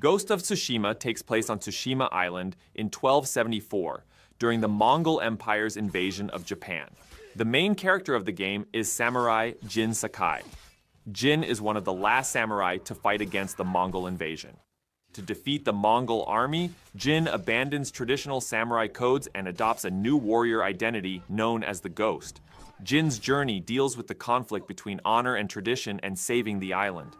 Ghost of Tsushima takes place on Tsushima Island in 1274, during the Mongol Empire's invasion of Japan. The main character of the game is Samurai Jin Sakai. Jin is one of the last samurai to fight against the Mongol invasion. To defeat the Mongol army, Jin abandons traditional samurai codes and adopts a new warrior identity known as the Ghost. Jin's journey deals with the conflict between honor and tradition and saving the island.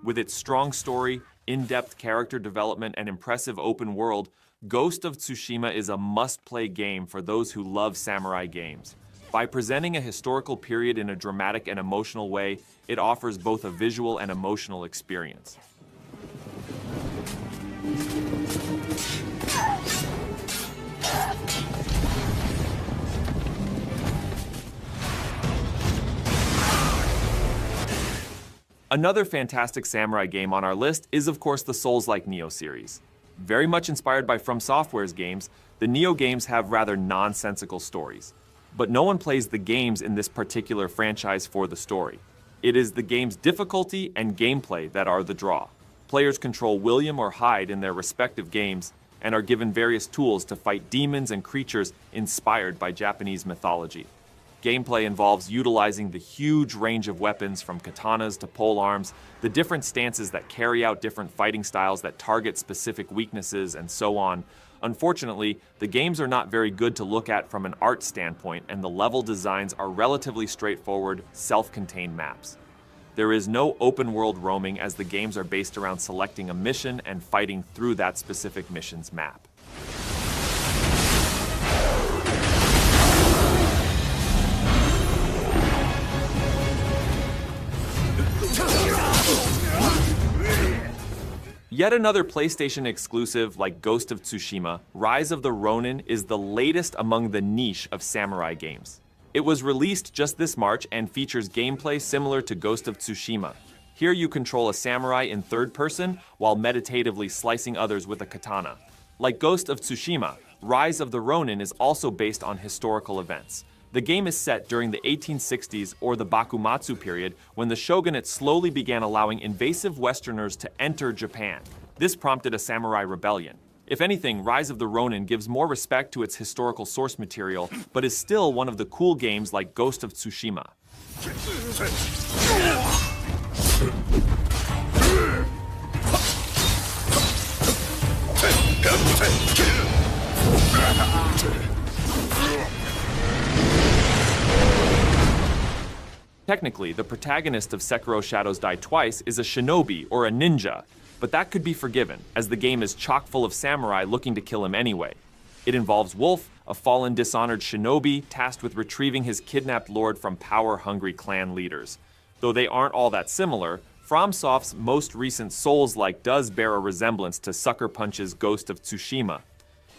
With its strong story, in-depth character development, and impressive open world, Ghost of Tsushima is a must-play game for those who love samurai games. By presenting a historical period in a dramatic and emotional way, it offers both a visual and emotional experience. Another fantastic samurai game on our list is, of course, the Souls-like Nioh series. Very much inspired by From Software's games, the Nioh games have rather nonsensical stories. But no one plays the games in this particular franchise for the story. It is the game's difficulty and gameplay that are the draw. Players control William or Hyde in their respective games and are given various tools to fight demons and creatures inspired by Japanese mythology. Gameplay involves utilizing the huge range of weapons from katanas to polearms, the different stances that carry out different fighting styles that target specific weaknesses, and so on. Unfortunately, the games are not very good to look at from an art standpoint, and the level designs are relatively straightforward, self-contained maps. There is no open-world roaming, as the games are based around selecting a mission and fighting through that specific mission's map. Yet another PlayStation exclusive like Ghost of Tsushima, Rise of the Ronin is the latest among the niche of samurai games. It was released just this March and features gameplay similar to Ghost of Tsushima. Here you control a samurai in third person while meditatively slicing others with a katana. Like Ghost of Tsushima, Rise of the Ronin is also based on historical events. The game is set during the 1860s or the Bakumatsu period, when the shogunate slowly began allowing invasive Westerners to enter Japan. This prompted a samurai rebellion. If anything, Rise of the Ronin gives more respect to its historical source material, but is still one of the cool games like Ghost of Tsushima. Technically, the protagonist of Sekiro Shadows Die Twice is a shinobi or a ninja, but that could be forgiven, as the game is chock full of samurai looking to kill him anyway. It involves Wolf, a fallen dishonored shinobi tasked with retrieving his kidnapped lord from power-hungry clan leaders. Though they aren't all that similar, FromSoft's most recent Souls-like does bear a resemblance to Sucker Punch's Ghost of Tsushima.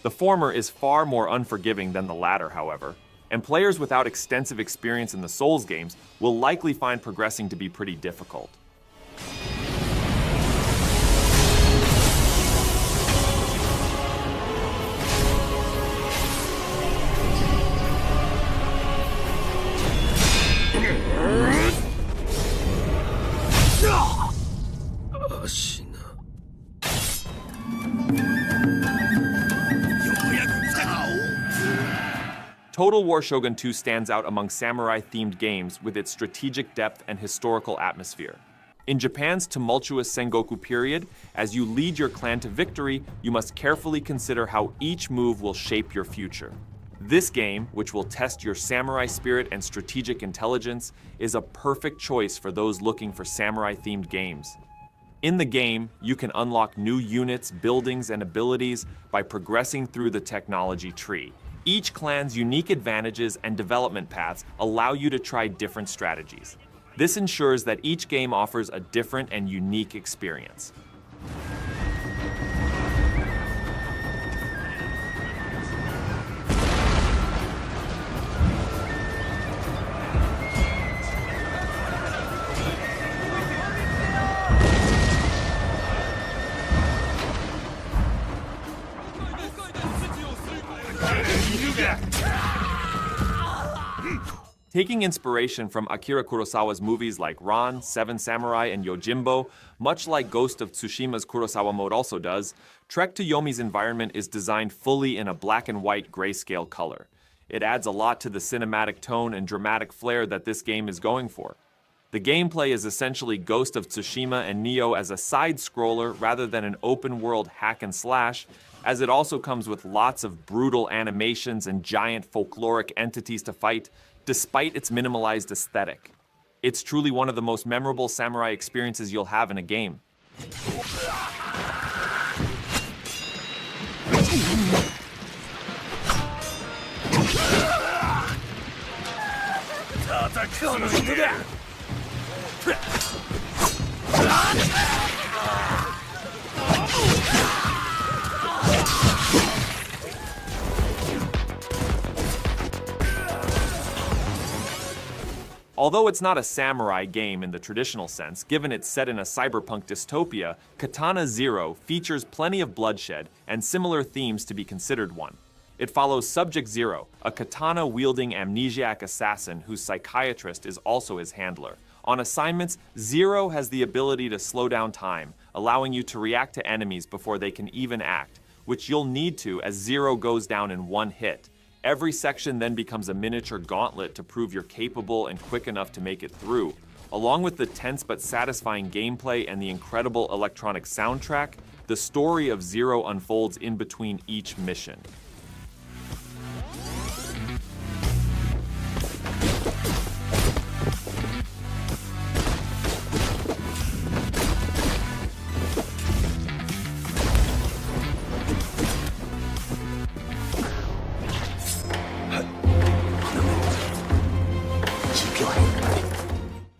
The former is far more unforgiving than the latter, however, and players without extensive experience in the Souls games will likely find progressing to be pretty difficult. Total War Shogun 2 stands out among samurai-themed games with its strategic depth and historical atmosphere. In Japan's tumultuous Sengoku period, as you lead your clan to victory, you must carefully consider how each move will shape your future. This game, which will test your samurai spirit and strategic intelligence, is a perfect choice for those looking for samurai-themed games. In the game, you can unlock new units, buildings, and abilities by progressing through the technology tree. Each clan's unique advantages and development paths allow you to try different strategies. This ensures that each game offers a different and unique experience. Taking inspiration from Akira Kurosawa's movies like Ran, Seven Samurai, and Yojimbo, much like Ghost of Tsushima's Kurosawa mode also does, Trek to Yomi's environment is designed fully in a black and white grayscale color. It adds a lot to the cinematic tone and dramatic flair that this game is going for. The gameplay is essentially Ghost of Tsushima and Nioh as a side-scroller rather than an open-world hack and slash, as it also comes with lots of brutal animations and giant folkloric entities to fight, despite its minimalized aesthetic. It's truly one of the most memorable samurai experiences you'll have in a game. Although it's not a samurai game in the traditional sense, given it's set in a cyberpunk dystopia, Katana Zero features plenty of bloodshed and similar themes to be considered one. It follows Subject Zero, a katana-wielding amnesiac assassin whose psychiatrist is also his handler. On assignments, Zero has the ability to slow down time, allowing you to react to enemies before they can even act, which you'll need to as Zero goes down in one hit. Every section then becomes a miniature gauntlet to prove you're capable and quick enough to make it through. Along with the tense but satisfying gameplay and the incredible electronic soundtrack, the story of Zero unfolds in between each mission.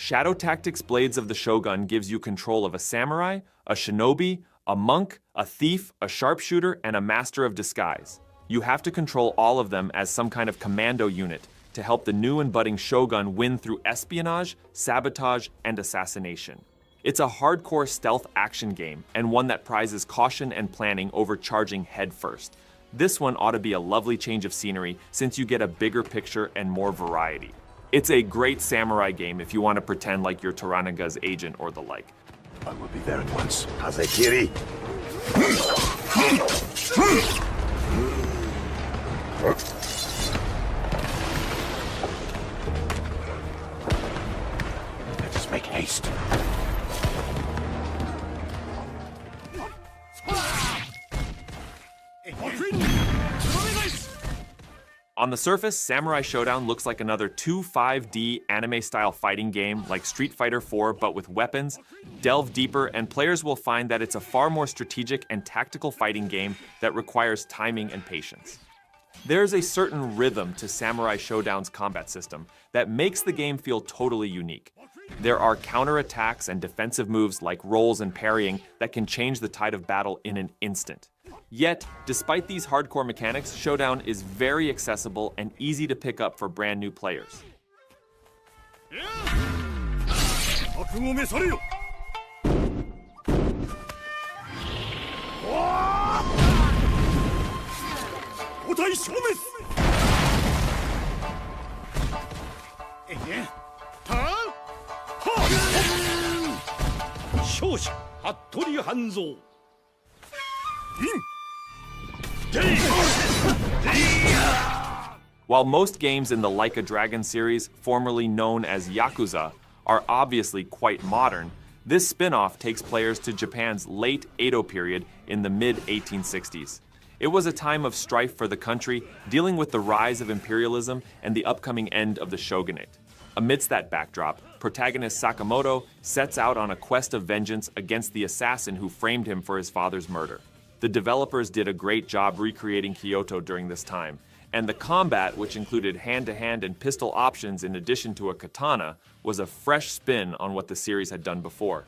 Shadow Tactics Blades of the Shogun gives you control of a samurai, a shinobi, a monk, a thief, a sharpshooter, and a master of disguise. You have to control all of them as some kind of commando unit to help the new and budding shogun win through espionage, sabotage, and assassination. It's a hardcore stealth action game, and one that prizes caution and planning over charging headfirst. This one ought to be a lovely change of scenery since you get a bigger picture and more variety. It's a great samurai game if you want to pretend like you're Toranaga's agent or the like. I will be there at once. Hazekiri! Let us make haste. On the surface, Samurai Showdown looks like another 2-5D anime-style fighting game like Street Fighter 4 but with weapons. Delve deeper and players will find that it's a far more strategic and tactical fighting game that requires timing and patience. There's a certain rhythm to Samurai Showdown's combat system that makes the game feel totally unique. There are counterattacks and defensive moves like rolls and parrying that can change the tide of battle in an instant. Yet, despite these hardcore mechanics, Showdown is very accessible and easy to pick up for brand new players. While most games in the Like a Dragon series, formerly known as Yakuza, are obviously quite modern, this spin-off takes players to Japan's late Edo period in the mid-1860s. It was a time of strife for the country, dealing with the rise of imperialism and the upcoming end of the shogunate. Amidst that backdrop, protagonist Sakamoto sets out on a quest of vengeance against the assassin who framed him for his father's murder. The developers did a great job recreating Kyoto during this time, and the combat, which included hand-to-hand and pistol options in addition to a katana, was a fresh spin on what the series had done before.